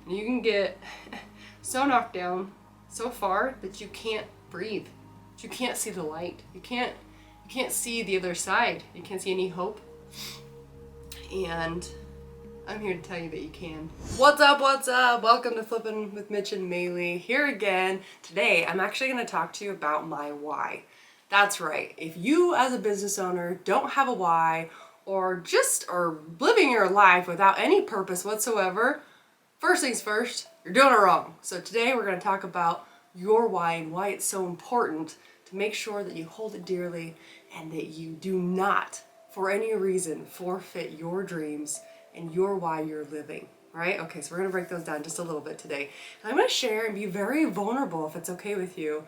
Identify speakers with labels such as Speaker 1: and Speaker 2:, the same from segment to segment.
Speaker 1: And you can get so knocked down so far that you can't breathe. You can't see the light. You can't see the other side. You can't see any hope. And I'm here to tell you that you can. What's up, what's up? Welcome to Flippin' with Mitch and Maeli. Here again. Today, I'm actually going to talk to you about my why. That's right. If you as a business owner don't have a why, or just are living your life without any purpose whatsoever, first things first, you're doing it wrong. So today we're going to talk about your why and why it's so important to make sure that you hold it dearly and that you do not, for any reason, forfeit your dreams and your why you're living, right? Okay, so we're going to break those down just a little bit today. And I'm going to share and be very vulnerable, if it's okay with you,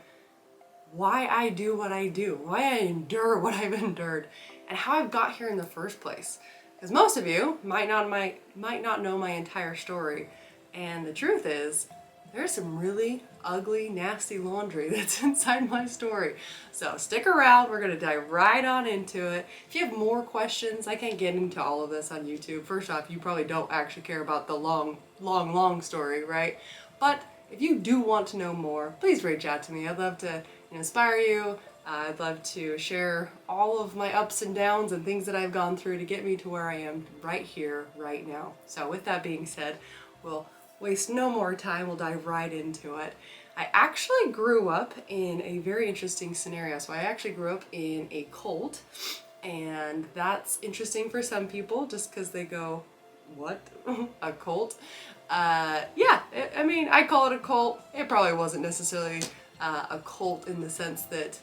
Speaker 1: why I do what I do, why I endure what I've endured, and how I've got here in the first place. Because most of you might not know my entire story, and the truth is, there's some really ugly, nasty laundry that's inside my story. So stick around, we're gonna dive right on into it. If you have more questions, I can't get into all of this on YouTube. First off, you probably don't actually care about the long story, right? But if you do want to know more, please reach out to me. I'd love to inspire you. I'd love to share all of my ups and downs and things that I've gone through to get me to where I am right here, right now. So with that being said, we'll waste no more time, we'll dive right into it. I actually grew up in a very interesting scenario. So I actually grew up in a cult, and that's interesting for some people just because they go, what? A cult? Yeah, I mean, I call it a cult. It probably wasn't necessarily a cult in the sense that,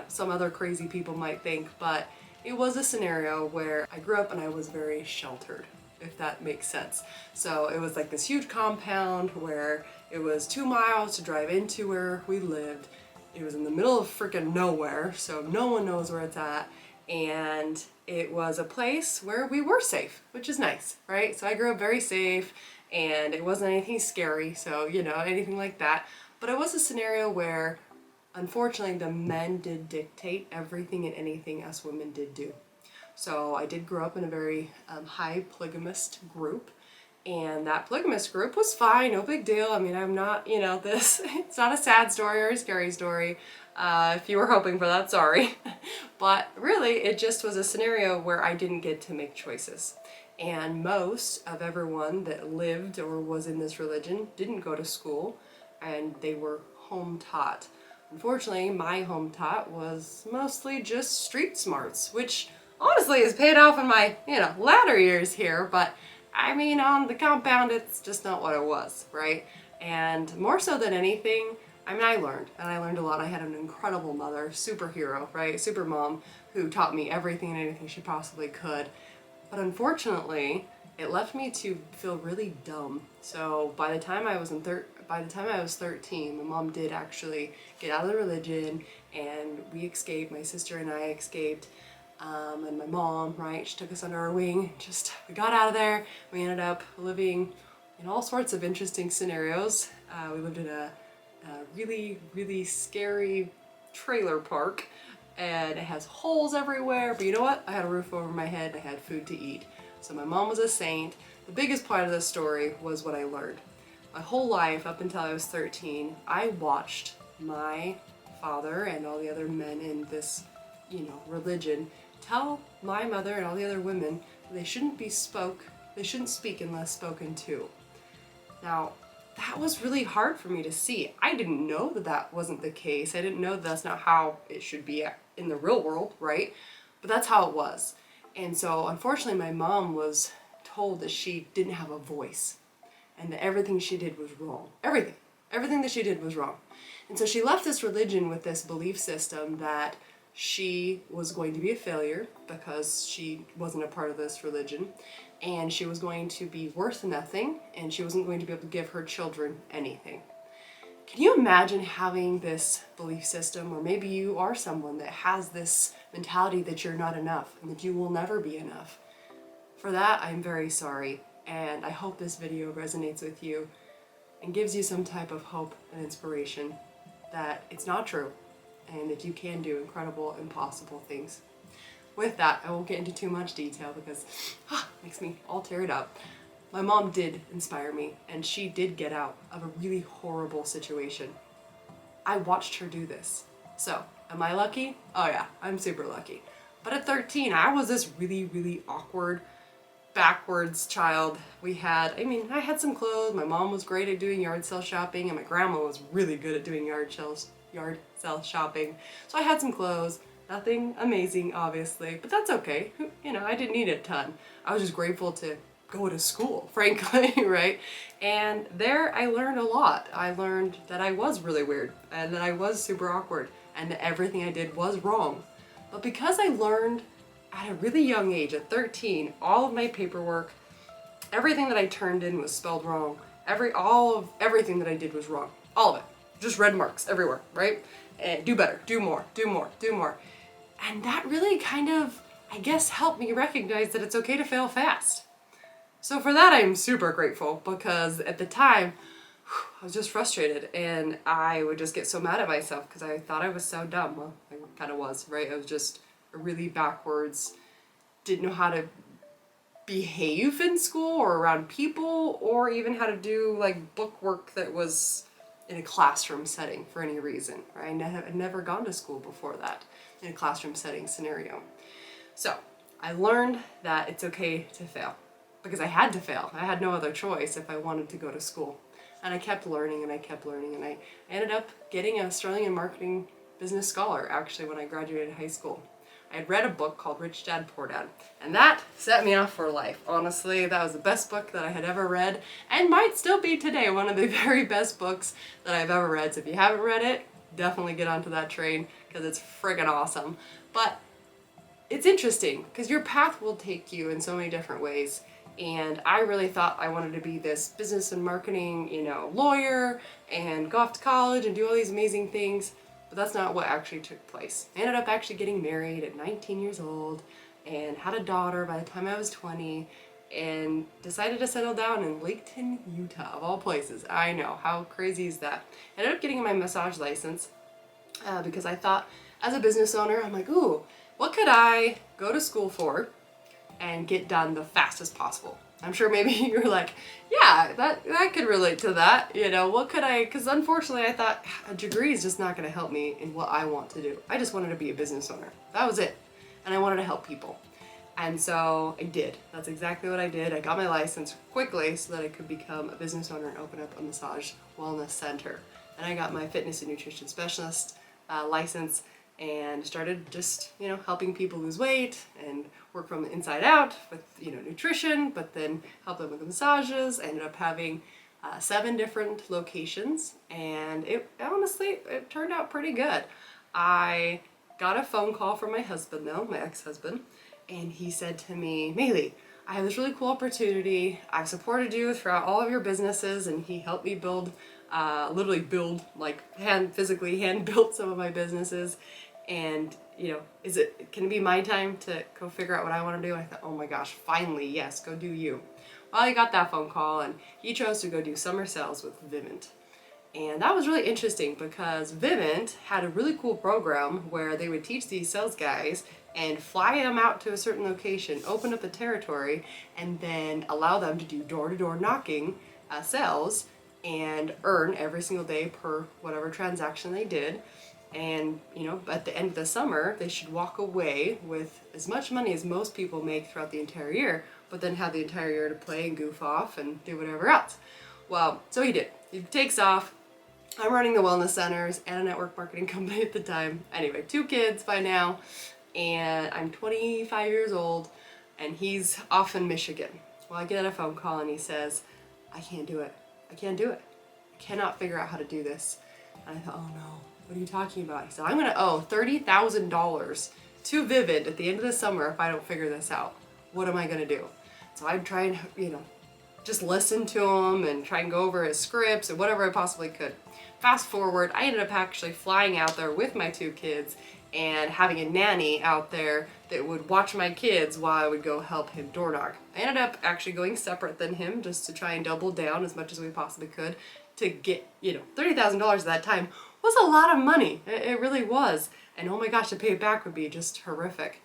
Speaker 1: some other crazy people might think, but it was a scenario where I grew up and I was very sheltered, if that makes sense. So it was like this huge compound where it was 2 miles to drive into where we lived. It was in the middle of freaking nowhere, so no one knows where it's at. And it was a place where we were safe, which is nice, right? So I grew up very safe, and it wasn't anything scary, so, anything like that. But it was a scenario where, unfortunately, the men did dictate everything and anything us women did do. So I did grow up in a very high polygamist group, and that polygamist group was fine, no big deal. I mean, I'm not, it's not a sad story or a scary story. If you were hoping for that, sorry. But really, it just was a scenario where I didn't get to make choices. And most of everyone that lived or was in this religion didn't go to school, and they were home taught. Unfortunately, my home taught was mostly just street smarts, which honestly has paid off in my, latter years here, but I mean, on the compound, it's just not what it was, right? And more so than anything, I learned a lot. I had an incredible mother, superhero, right? Super mom, who taught me everything and anything she possibly could. But unfortunately, it left me to feel really dumb. So by the time I was 13, my mom did actually get out of the religion, and we escaped. My sister and I escaped, and my mom, right? She took us under her wing. We got out of there. We ended up living in all sorts of interesting scenarios. We lived in a really, really scary trailer park, and it has holes everywhere. But you know what? I had a roof over my head. I had food to eat. So my mom was a saint. The biggest part of this story was what I learned. My whole life, up until I was 13, I watched my father and all the other men in this, religion tell my mother and all the other women that they shouldn't speak unless spoken to. Now, that was really hard for me to see. I didn't know that that wasn't the case. I didn't know that that's not how it should be in the real world, right? But that's how it was. And so, unfortunately, my mom was told that she didn't have a voice and that everything she did was wrong. Everything that she did was wrong. And so she left this religion with this belief system that she was going to be a failure because she wasn't a part of this religion, and she was going to be worth nothing, and she wasn't going to be able to give her children anything. Can you imagine having this belief system, or maybe you are someone that has this mentality that you're not enough and that you will never be enough? For that, I'm very sorry, and I hope this video resonates with you and gives you some type of hope and inspiration that it's not true and that you can do incredible, impossible things. With that, I won't get into too much detail because it makes me all teared up. my mom did inspire me, and she did get out of a really horrible situation. I watched her do this. So, am I lucky? Oh yeah, I'm super lucky. But at 13, I was this really, really awkward, backwards child. I had some clothes. My mom was great at doing yard sale shopping, and my grandma was really good at doing yard sale shopping. So I had some clothes. Nothing amazing, obviously, but that's okay. I didn't need a ton. I was just grateful to go to school, frankly, right? And there I learned a lot. I learned that I was really weird and that I was super awkward and that everything I did was wrong. But because I learned at a really young age, at 13, all of my paperwork, everything that I turned in was spelled wrong. Everything that I did was wrong. All of it. Just red marks everywhere, right? And do better, do more, do more, do more. And that really kind of, I guess, helped me recognize that it's okay to fail fast. So for that, I'm super grateful, because at the time, I was just frustrated and I would just get so mad at myself because I thought I was so dumb. Well, I kind of was, right? I was just really backwards, didn't know how to behave in school or around people, or even how to do like book work that was in a classroom setting for any reason. Right? I'd never gone to school before that in a classroom setting scenario. So I learned that it's okay to fail, because I had to fail. I had no other choice if I wanted to go to school. And I kept learning and I kept learning, and I ended up getting a Sterling and Marketing Business Scholar actually when I graduated high school. I had read a book called Rich Dad Poor Dad, and that set me off for life. Honestly, that was the best book that I had ever read, and might still be today one of the very best books that I've ever read. So if you haven't read it, definitely get onto that train, because it's friggin' awesome. But it's interesting because your path will take you in so many different ways. And I really thought I wanted to be this business and marketing, lawyer and go off to college and do all these amazing things. But that's not what actually took place. I ended up actually getting married at 19 years old and had a daughter by the time I was 20, and decided to settle down in Laketon, Utah, of all places. I know, how crazy is that? I ended up getting my massage license because I thought, as a business owner, I'm like, ooh, what could I go to school for and get done the fastest possible? I'm sure maybe you're like, yeah, that could relate to that. What could because unfortunately I thought a degree is just not going to help me in what I want to do. I just wanted to be a business owner. That was it. And I wanted to help people. And so I did. That's exactly what I did. I got my license quickly so that I could become a business owner and open up a massage wellness center. And I got my fitness and nutrition specialist license, and started just, helping people lose weight and work from the inside out with, nutrition, but then help them with the massages. I ended up having 7 different locations, and it turned out pretty good. I got a phone call from my husband though, my ex-husband, and he said to me, Maeli, I have this really cool opportunity. I've supported you throughout all of your businesses, and he helped me literally build, like physically hand built some of my businesses. And, can it be my time to go figure out what I want to do? I thought, oh my gosh, finally, yes, go do you. Well, I got that phone call, and he chose to go do summer sales with Vivint. And that was really interesting because Vivint had a really cool program where they would teach these sales guys and fly them out to a certain location, open up a territory, and then allow them to do door-to-door knocking sales and earn every single day per whatever transaction they did. And, at the end of the summer, they should walk away with as much money as most people make throughout the entire year, but then have the entire year to play and goof off and do whatever else. Well, so he did. He takes off. I'm running the wellness centers and a network marketing company at the time. Anyway, 2 kids by now, and I'm 25 years old, and he's off in Michigan. Well, I get a phone call, and he says, I can't do it. I can't do it. I cannot figure out how to do this. And I thought, oh no. What are you talking about? He said, I'm going to owe $30,000 to Vivint at the end of the summer if I don't figure this out. What am I going to do? So I'd try and, just listen to him and try and go over his scripts and whatever I possibly could. Fast forward, I ended up actually flying out there with my 2 kids and having a nanny out there that would watch my kids while I would go help him door knock. I ended up actually going separate than him just to try and double down as much as we possibly could to get, $30,000 at that time was a lot of money. It really was. And oh my gosh, to pay it back would be just horrific.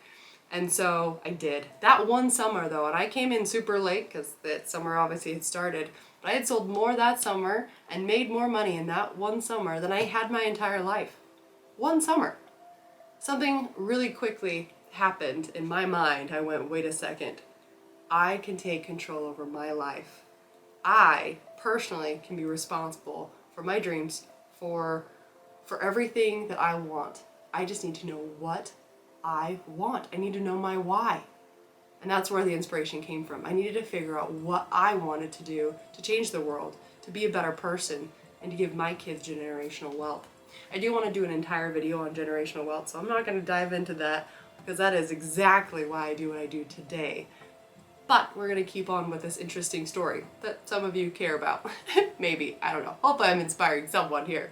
Speaker 1: And so I did. That one summer though, and I came in super late because that summer obviously had started, but I had sold more that summer and made more money in that one summer than I had my entire life. One summer. Something really quickly happened in my mind. I went, wait a second. I can take control over my life. I personally can be responsible for my dreams, for everything that I want. I just need to know what I want. I need to know my why. And that's where the inspiration came from. I needed to figure out what I wanted to do to change the world, to be a better person, and to give my kids generational wealth. I do want to do an entire video on generational wealth, so I'm not going to dive into that because that is exactly why I do what I do today. But we're going to keep on with this interesting story that some of you care about. Maybe, I don't know. Hopefully I'm inspiring someone here.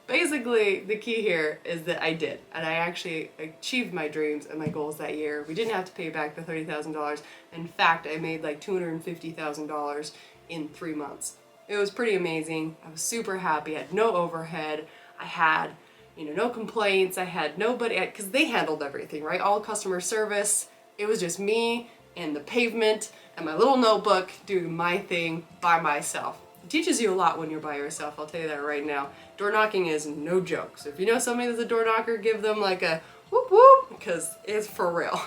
Speaker 1: Basically, the key here is that I did, and I actually achieved my dreams and my goals that year. We didn't have to pay back the $30,000. In fact, I made like $250,000 in 3 months. It was pretty amazing. I was super happy. I had no overhead. I had, no complaints. I had nobody, because they handled everything, right? All customer service. It was just me and the pavement and my little notebook doing my thing by myself. It teaches you a lot when you're by yourself, I'll tell you that right now. Door knocking is no joke. So if you know somebody that's a door knocker, give them like a whoop whoop, because it's for real.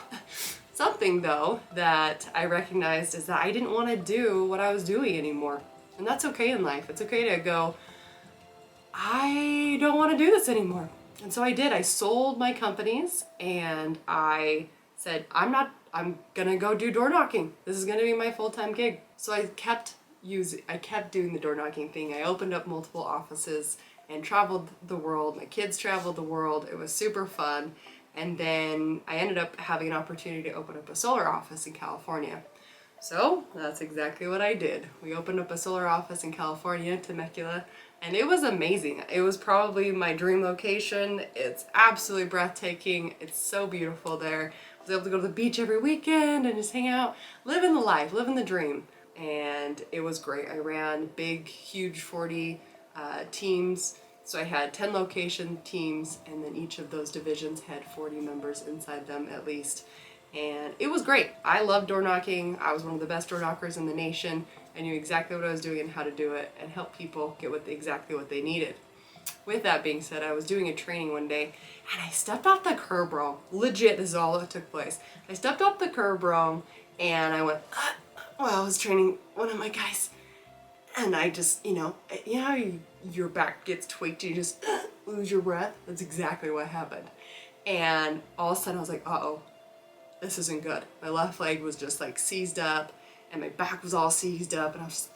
Speaker 1: Something though that I recognized is that I didn't want to do what I was doing anymore. And that's okay in life. It's okay to go, I don't want to do this anymore. And so I did. I sold my companies and I said, I'm gonna go do door knocking. This is gonna be my full-time gig. So I kept doing the door knocking thing. I opened up multiple offices and traveled the world. My kids traveled the world. It was super fun. And then I ended up having an opportunity to open up a solar office in California. So that's exactly what I did. We opened up a solar office in California, Temecula, and it was amazing. It was probably my dream location. It's absolutely breathtaking. It's so beautiful there. I was able to go to the beach every weekend and just hang out, living the life, living the dream. And it was great. I ran big, huge 40 teams. So I had 10 location teams, and then each of those divisions had 40 members inside them at least. And it was great. I loved door knocking. I was one of the best door knockers in the nation. I knew exactly what I was doing and how to do it and help people get exactly what they needed. With that being said, I was doing a training one day and I stepped off the curb wrong. Legit, this is all that took place. I stepped off the curb wrong and I went, I was training one of my guys. And I just, how your back gets tweaked, you just lose your breath? That's exactly what happened. And all of a sudden I was like, uh-oh, this isn't good. My left leg was just like seized up and my back was all seized up and I was just,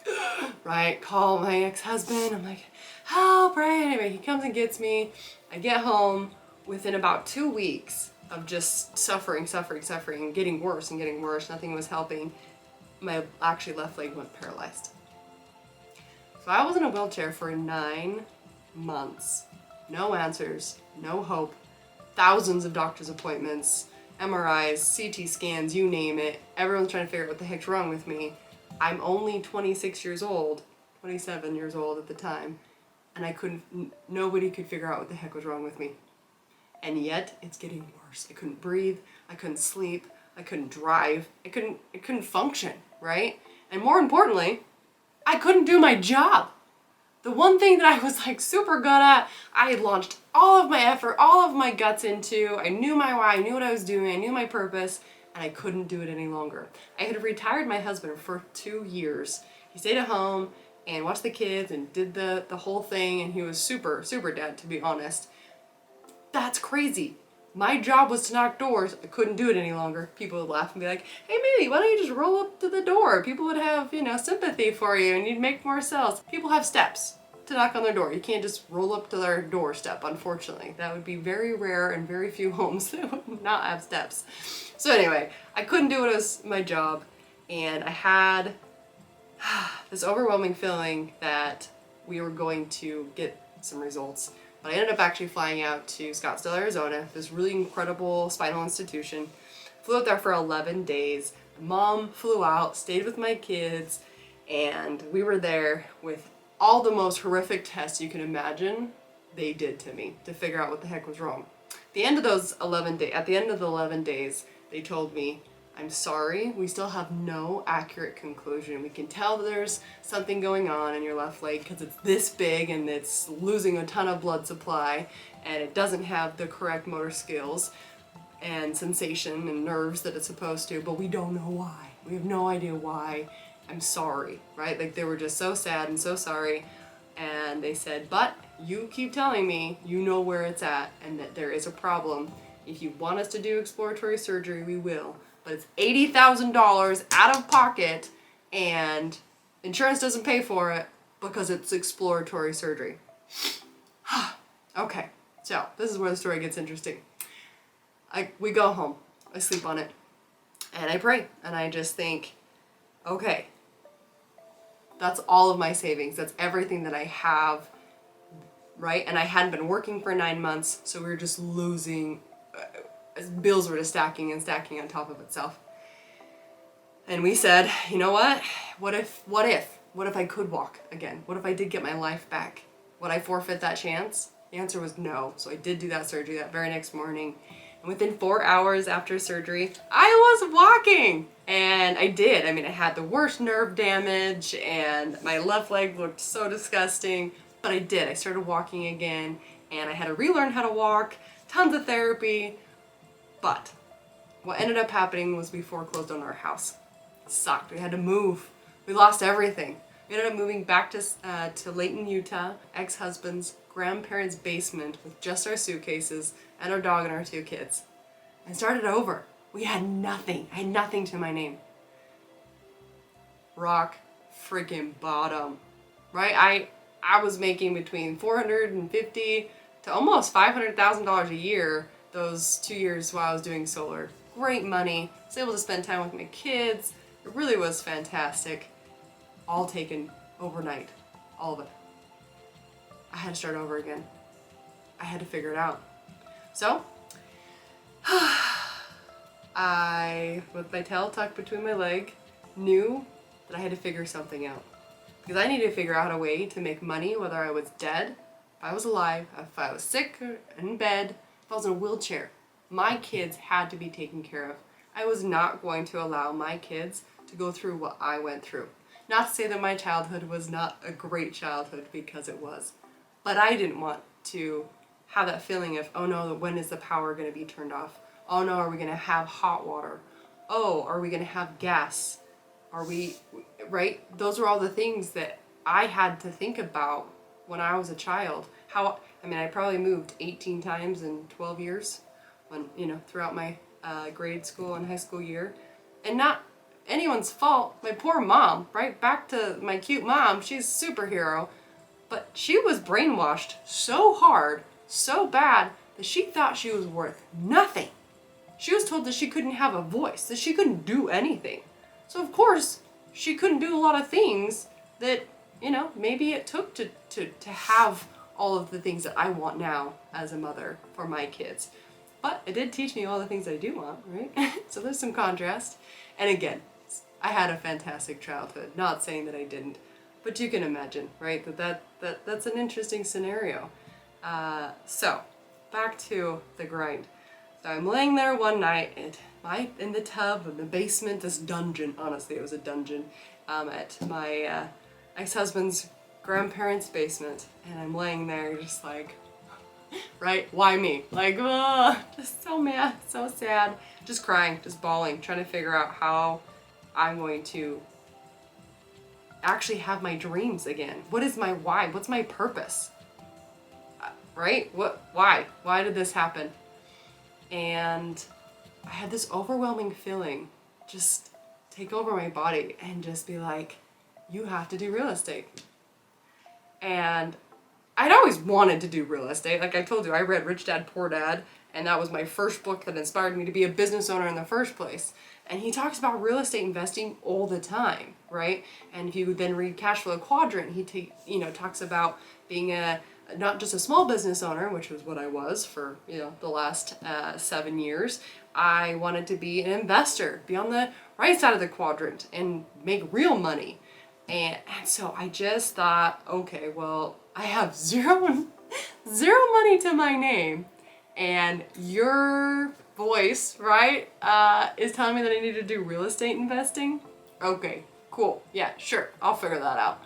Speaker 1: right, call my ex-husband. I'm like, help, right? Anyway, he comes and gets me. I get home within about 2 weeks of just suffering, and getting worse and getting worse. Nothing was helping. My actually left leg went paralyzed. So I was in a wheelchair for 9 months. No answers, no hope, thousands of doctor's appointments, MRIs, CT scans, you name it. Everyone's trying to figure out what the heck's wrong with me. I'm only 26 years old, 27 years old at the time, and nobody could figure out what the heck was wrong with me. And yet, it's getting worse. I couldn't breathe, I couldn't sleep, I couldn't drive, I couldn't function, right? And more importantly, I couldn't do my job. The one thing that I was like super good at, I had launched all of my effort, all of my guts into. I knew my why, I knew what I was doing, I knew my purpose, and I couldn't do it any longer. I had retired my husband for 2 years. He stayed at home and watched the kids and did the whole thing, and he was super, super dead, to be honest. That's crazy. My job was to knock doors. I couldn't do it any longer. People would laugh and be like, hey, Maeli, why don't you just roll up to the door? People would have, sympathy for you and you'd make more sales. People have steps to knock on their door. You can't just roll up to their doorstep, unfortunately. That would be very rare and very few homes that would not have steps. So anyway, I couldn't do it as my job, and I had this overwhelming feeling that we were going to get some results. But I ended up actually flying out to Scottsdale, Arizona, this really incredible spinal institution. Flew out there for 11 days. Mom flew out, stayed with my kids, and we were there with all the most horrific tests you can imagine they did to me to figure out what the heck was wrong. At the end of the 11 days, they told me, I'm sorry, we still have no accurate conclusion. We can tell that there's something going on in your left leg because it's this big and it's losing a ton of blood supply and it doesn't have the correct motor skills and sensation and nerves that it's supposed to, but we don't know why. We have no idea why. I'm sorry, right? Like they were just so sad and so sorry. And they said, but you keep telling me you know where it's at and that there is a problem. If you want us to do exploratory surgery, we will. But it's $80,000 out of pocket and insurance doesn't pay for it because it's exploratory surgery. Okay, so this is where the story gets interesting. We go home, I sleep on it, and I pray, and I just think, okay, that's all of my savings. That's everything that I have, right? And I hadn't been working for 9 months, so we were just losing. Bills were just stacking and stacking on top of itself. And we said, you know what? What if I could walk again? What if I did get my life back? Would I forfeit that chance? The answer was no. So I did do that surgery that very next morning. And within 4 hours after surgery, I was walking. And I did. I mean, I had the worst nerve damage and my left leg looked so disgusting. But I did. I started walking again and I had to relearn how to walk, tons of therapy. But what ended up happening was we foreclosed on our house. It sucked. We had to move. We lost everything. We ended up moving back to Layton, Utah, ex-husband's grandparents' basement with just our suitcases and our dog and our 2 kids. And started over. We had nothing. I had nothing to my name. Rock freaking bottom. Right? I was making between $450,000 to almost $500,000 a year those 2 years while I was doing solar. Great money. I was able to spend time with my kids. It really was fantastic. All taken overnight. All of it. I had to start over again. I had to figure it out. So, I, with my tail tucked between my leg, knew that I had to figure something out. Because I needed to figure out a way to make money whether I was dead, if I was alive, if I was sick or in bed, if I was in a wheelchair. My kids had to be taken care of. I was not going to allow my kids to go through what I went through. Not to say that my childhood was not a great childhood, because it was. But I didn't want to have that feeling of, oh no, when is the power going to be turned off? Oh no, are we going to have hot water? Oh, are we going to have gas? Are we, right? Those were all the things that I had to think about when I was a child. I probably moved 18 times in 12 years throughout my grade school and high school year. And not anyone's fault. My poor mom, right? Back to my cute mom, she's a superhero. But she was brainwashed so hard, so bad, that she thought she was worth nothing. She was told that she couldn't have a voice, that she couldn't do anything. So of course, she couldn't do a lot of things that, maybe it took to have all of the things that I want now as a mother for my kids. But it did teach me all the things I do want, right? So there's some contrast. And again, I had a fantastic childhood. Not saying that I didn't, but you can imagine, right? That's an interesting scenario. So back to the grind. So I'm laying there one night in the tub in the basement, this dungeon. Honestly, it was a dungeon at my ex-husband's grandparents' basement, and I'm laying there just like, right? Why me? Like, just so mad, so sad, just crying, just bawling, trying to figure out how I'm going to actually have my dreams again. What is my why? What's my purpose? Right? Why? Why did this happen? And I had this overwhelming feeling just take over my body and just be like, you have to do real estate. And I'd always wanted to do real estate. Like I told you, I read Rich Dad, Poor Dad, and that was my first book that inspired me to be a business owner in the first place. And he talks about real estate investing all the time, right? And if you then read Cash Flow Quadrant, he talks about being not just a small business owner, which was what I was for the last 7 years. I wanted to be an investor, be on the right side of the quadrant and make real money. And so I just thought, okay, well, I have zero money to my name, and you're voice, right, is telling me that I need to do real estate investing. Okay, cool. Yeah, sure. I'll figure that out.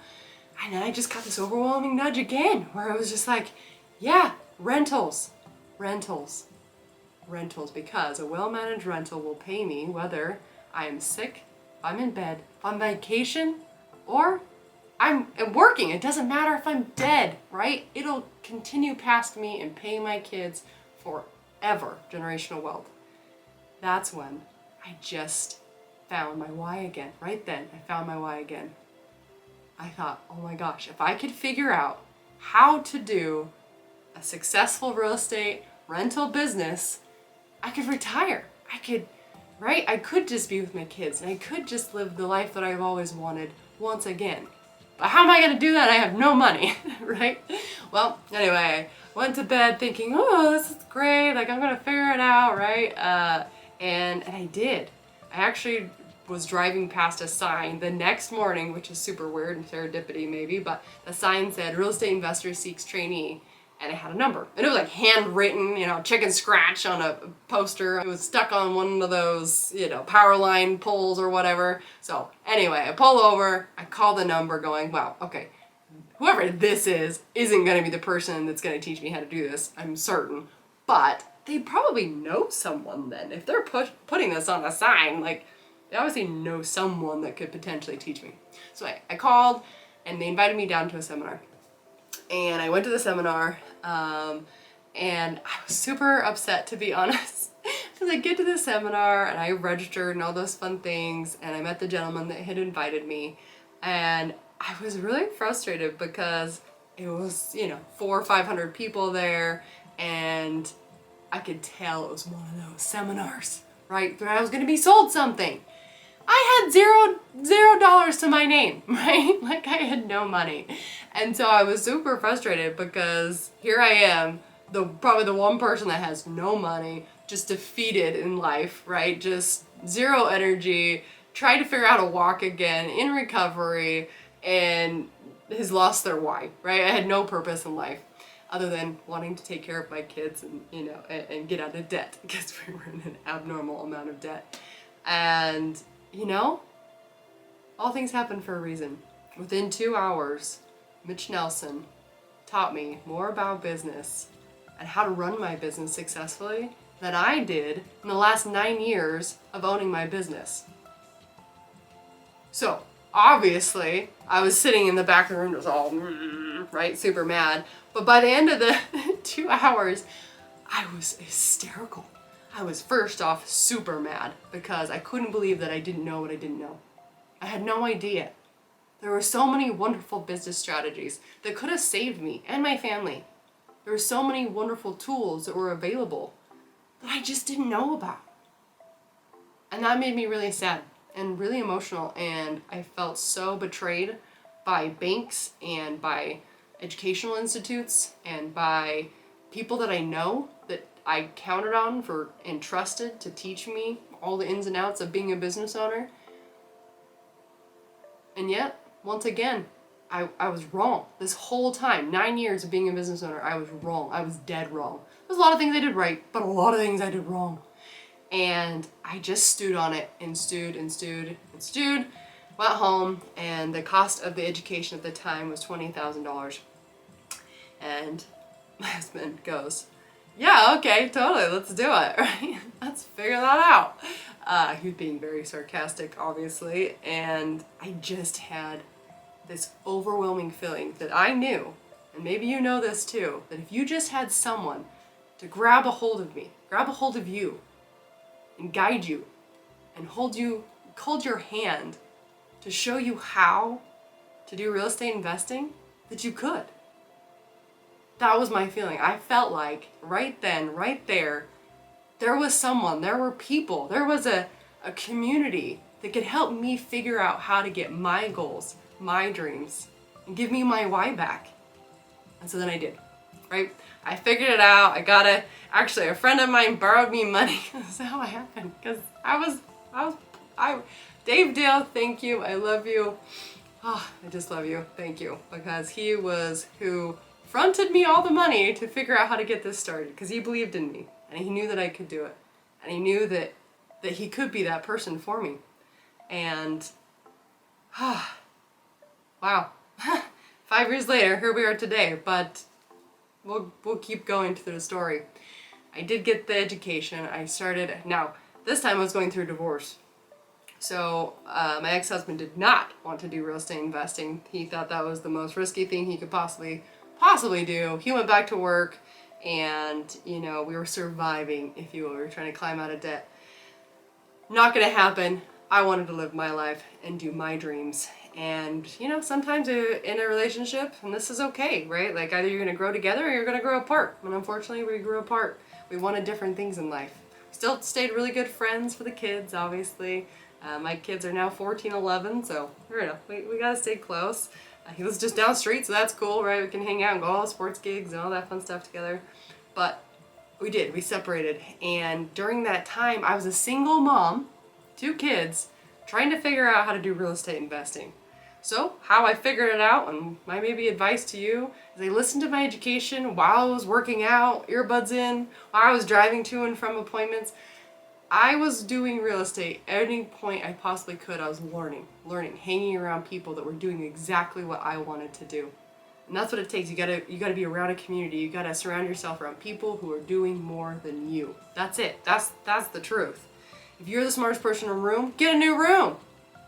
Speaker 1: And then I just got this overwhelming nudge again where I was just like, yeah, rentals, because a well-managed rental will pay me whether I am sick, I'm in bed, on vacation, or I'm working. It doesn't matter if I'm dead, right? It'll continue past me and pay my kids forever. Generational wealth. That's when I just found my why again. Right then, I found my why again. I thought, oh my gosh, if I could figure out how to do a successful real estate rental business, I could retire. I could just be with my kids and I could just live the life that I've always wanted once again. But how am I going to do that? I have no money, right? Well, anyway, I went to bed thinking, oh, this is great. Like, I'm going to figure it out, right? And I did. I actually was driving past a sign the next morning, which is super weird and serendipity maybe, but the sign said, real estate investor seeks trainee. And it had a number. And it was like handwritten, chicken scratch on a poster. It was stuck on one of those, power line poles or whatever. So anyway, I pull over, I call the number going, wow, okay, whoever this isn't going to be the person that's going to teach me how to do this, I'm certain. But they probably know someone then. If they're putting this on a sign, like, they obviously know someone that could potentially teach me. So I called, and they invited me down to a seminar. And I went to the seminar, and I was super upset, to be honest. Because I get to the seminar, and I registered and all those fun things, and I met the gentleman that had invited me, and I was really frustrated because it was, 400 or 500 people there, and I could tell it was one of those seminars, right, where I was going to be sold something. I had $0 to my name, right? Like, I had no money. And so I was super frustrated because here I am, probably the one person that has no money, just defeated in life, right? Just zero energy, trying to figure out how to walk again, in recovery, and has lost their why, right? I had no purpose in life other than wanting to take care of my kids and, and get out of debt because we were in an abnormal amount of debt. And all things happen for a reason. Within 2 hours, Mitch Nelson taught me more about business and how to run my business successfully than I did in the last 9 years of owning my business. So, obviously, I was sitting in the back of the room just all, right, super mad. But by the end of the 2 hours, I was hysterical. I was first off super mad because I couldn't believe that I didn't know what I didn't know. I had no idea. There were so many wonderful business strategies that could have saved me and my family. There were so many wonderful tools that were available that I just didn't know about. And that made me really sad and really emotional, and I felt so betrayed by banks and by educational institutes and by people that I know that I counted on and trusted to teach me all the ins and outs of being a business owner. And yet, once again, I was wrong. This whole time, 9 years of being a business owner, I was wrong. I was dead wrong. There's a lot of things I did right, but a lot of things I did wrong. And I just stewed on it and stewed. Went home, and the cost of the education at the time was $20,000. And my husband goes, yeah, okay, totally, let's do it, right? Let's figure that out. He was being very sarcastic, obviously, and I just had this overwhelming feeling that I knew, and maybe you know this too, that if you just had someone to grab a hold of me, grab a hold of you, and guide you, and hold your hand to show you how to do real estate investing, that you could. That was my feeling. I felt like right then, right there was someone, there were people, there was a community that could help me figure out how to get my goals, my dreams, and give me my why back. And so then I did, right? I figured it out. Actually a friend of mine borrowed me money. That's how it happened. Because Dave Dale, thank you. I love you. Oh, I just love you. Thank you. Because he was who fronted me all the money to figure out how to get this started, because he believed in me and he knew that I could do it. And he knew that he could be that person for me. And wow. 5 years later, here we are today, but we'll keep going through the story. I did get the education. I started, now this time I was going through a divorce. So my ex-husband did not want to do real estate investing. He thought that was the most risky thing he could possibly do. He went back to work, and you know, we were surviving, if you will. We were trying to climb out of debt. Not gonna happen. I wanted to live my life and do my dreams. And you know, sometimes in a relationship, and this is okay, right? Like either you're gonna grow together or you're gonna grow apart. And unfortunately, we grew apart. We wanted different things in life. Still stayed really good friends for the kids, obviously. My kids are now 14, 11, so we gotta stay close. He was just down the street, so that's cool, right? We can hang out and go to all the sports gigs and all that fun stuff together. But we separated. And during that time, I was a single mom, 2 kids, trying to figure out how to do real estate investing. So how I figured it out, and my maybe advice to you, is I listened to my education while I was working out, earbuds in, while I was driving to and from appointments. I was doing real estate at any point I possibly could. I was learning, hanging around people that were doing exactly what I wanted to do. And that's what it takes. You gotta be around a community. You gotta surround yourself around people who are doing more than you. That's it. That's the truth. If you're the smartest person in a room, get a new room,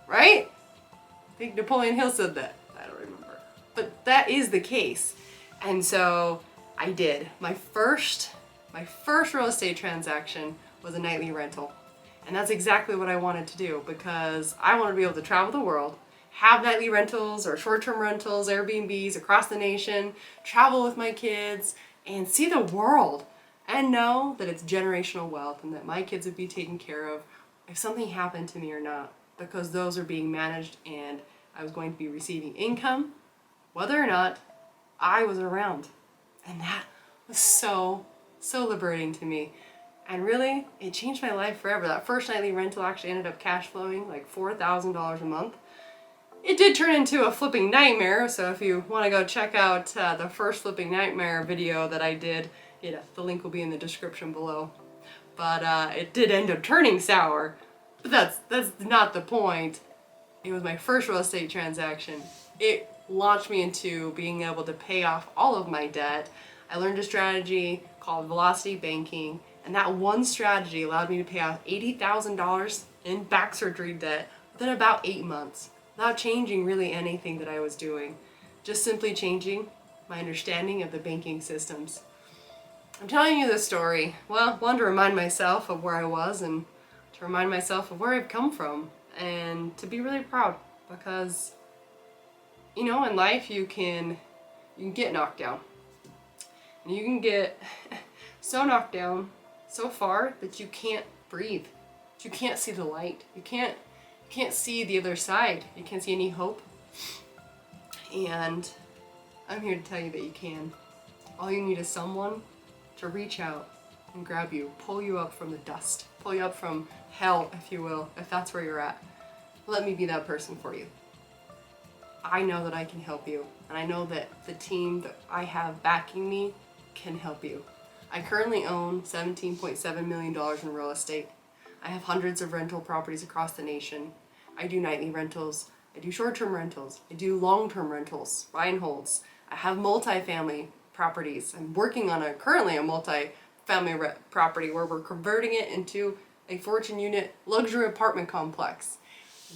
Speaker 1: right? I think Napoleon Hill said that. I don't remember. But that is the case. And so I did. My first real estate transaction was a nightly rental. And that's exactly what I wanted to do, because I wanted to be able to travel the world, have nightly rentals or short-term rentals, Airbnbs across the nation, travel with my kids, and see the world, and know that it's generational wealth and that my kids would be taken care of if something happened to me or not, because those are being managed and I was going to be receiving income whether or not I was around. And that was so liberating to me. And really, it changed my life forever. That first nightly rental actually ended up cash flowing like $4,000 a month. It did turn into a flipping nightmare, so if you want to go check out the first flipping nightmare video that I did, the link will be in the description below. But it did end up turning sour. But that's not the point. It was my first real estate transaction. It launched me into being able to pay off all of my debt. I learned a strategy called velocity banking, and that one strategy allowed me to pay off $80,000 in back surgery debt within about 8 months, without changing really anything that I was doing. Just simply changing my understanding of the banking systems. I'm telling you this story, well, one, to remind myself of where I was, and to remind myself of where I've come from, and to be really proud, because in life you can get knocked down. And you can get so knocked down so far that you can't breathe. You can't see the light. You can't see the other side. You can't see any hope. And I'm here to tell you that you can. All you need is someone to reach out and grab you, pull you up from the dust, pull you up from hell, if you will, if that's where you're at. Let me be that person for you. I know that I can help you, and I know that the team that I have backing me can help you. I currently own $17.7 million in real estate. I have hundreds of rental properties across the nation. I do nightly rentals. I do short-term rentals. I do long-term rentals, buy and holds. I have multifamily properties. I'm working on currently a multifamily property where we're converting it into a fortune unit luxury apartment complex.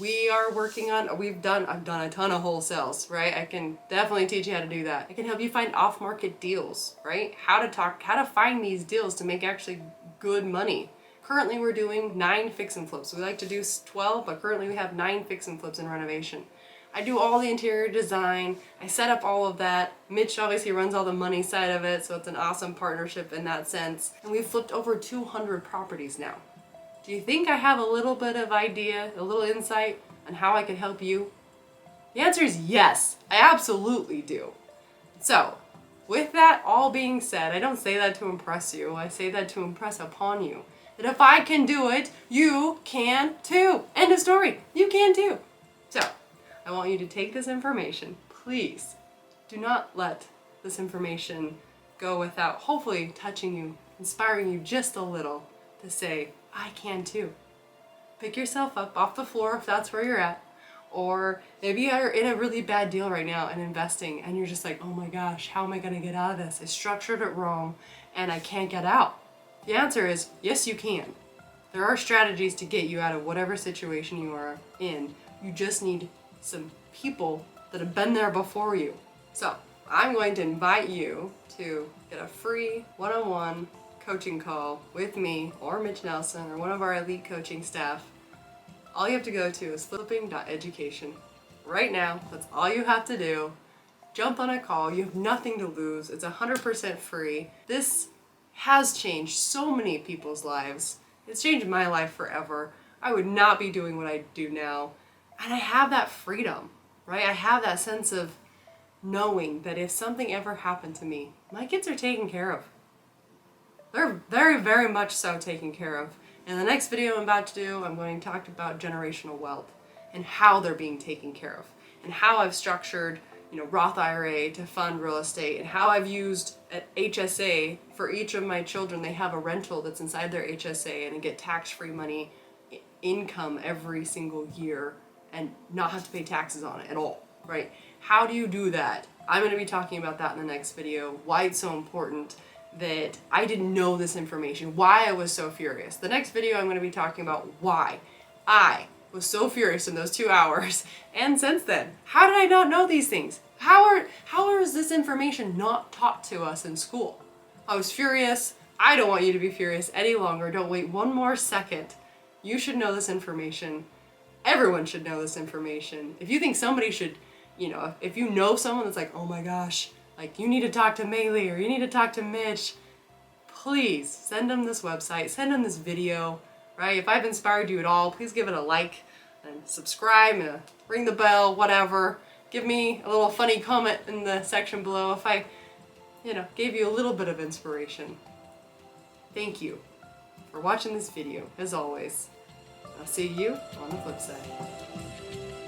Speaker 1: We are working on, I've done a ton of wholesales, right? I can definitely teach you how to do that. I can help you find off-market deals, right? How to find these deals to make actually good money. Currently we're doing 9 fix and flips. We like to do 12, but currently we have 9 fix and flips in renovation. I do all the interior design. I set up all of that. Mitch obviously runs all the money side of it, so it's an awesome partnership in that sense. And we've flipped over 200 properties now. Do you think I have a little bit of idea, a little insight on how I can help you? The answer is yes, I absolutely do. So, with that all being said, I don't say that to impress you, I say that to impress upon you. That if I can do it, you can too. End of story, you can too. So, I want you to take this information, please. Do not let this information go without hopefully touching you, inspiring you just a little to say, I can too. Pick yourself up off the floor if that's where you're at. Or maybe you're in a really bad deal right now and investing and you're just like, oh my gosh, how am I gonna get out of this? I structured it wrong and I can't get out. The answer is, yes, you can. There are strategies to get you out of whatever situation you are in. You just need some people that have been there before you. So I'm going to invite you to get a free one-on-one coaching call with me or Mitch Nelson or one of our elite coaching staff. All you have to go to is flipping.education. Right now, that's all you have to do. Jump on a call. You have nothing to lose. It's 100% free. This has changed so many people's lives. It's changed my life forever. I would not be doing what I do now. And I have that freedom, right? I have that sense of knowing that if something ever happened to me, my kids are taken care of. They're very, very much so taken care of. In the next video I'm about to do, I'm going to talk about generational wealth and how they're being taken care of and how I've structured, Roth IRA to fund real estate and how I've used an HSA for each of my children. They have a rental that's inside their HSA and they get tax-free money income every single year and not have to pay taxes on it at all, right? How do you do that? I'm going to be talking about that in the next video, why it's so important that I didn't know this information, why I was so furious. The next video I'm going to be talking about why I was so furious in those 2 hours and since then. How did I not know these things? How is this information not taught to us in school? I was furious. I don't want you to be furious any longer. Don't wait one more second. You should know this information. Everyone should know this information. If you think somebody should, if you know someone that's like, oh my gosh, like you need to talk to Maeli or you need to talk to Mitch, please send them this website, send them this video, right? If I've inspired you at all, please give it a like and subscribe and ring the bell, whatever. Give me a little funny comment in the section below if I, gave you a little bit of inspiration. Thank you for watching this video, as always. I'll see you on the flip side.